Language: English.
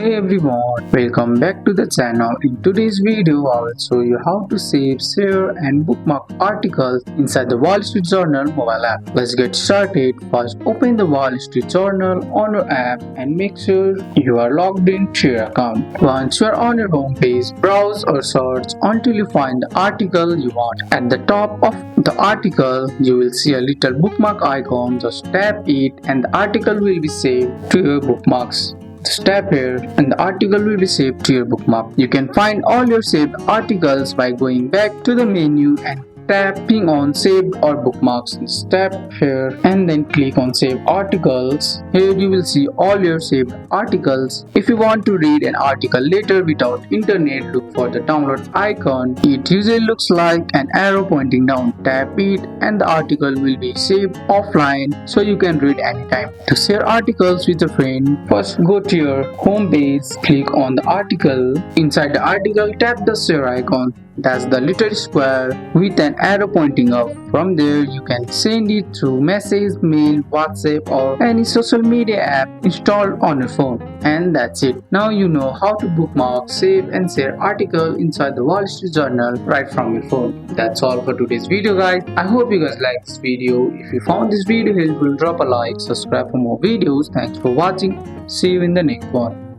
Hey everyone, welcome back to the channel. In today's video, I will show you how to save, share and bookmark articles inside the Wall Street Journal mobile app. Let's get started. First, open the Wall Street Journal on your app and make sure you are logged into your account. Once you are on your home page, browse or search until you find the article you want. At the top of the article, you will see a little bookmark icon. Just tap it and the article will be saved to your bookmarks. Just tap here and the article will be saved to your bookmark. You can find all your saved articles by going back to the menu and tapping on saved or bookmarks. Just tap here and then click on save articles. Here you will see all your saved articles. If you want to read an article later without internet, look for the download icon. It usually looks like an arrow pointing down. Tap it and the article will be saved offline so you can read anytime. To share articles with a friend, first go to your home page, click on the article. Inside the article, tap the share icon. That's the little square with an arrow pointing up. From there, you can send it through message, mail, WhatsApp or any social media app installed on your phone. And that's it. Now you know how to bookmark, save and share article inside the Wall Street Journal right from your phone. That's all for today's video guys. I hope you guys liked this video. If you found this video helpful, drop a like, subscribe for more videos. Thanks for watching. See you in the next one.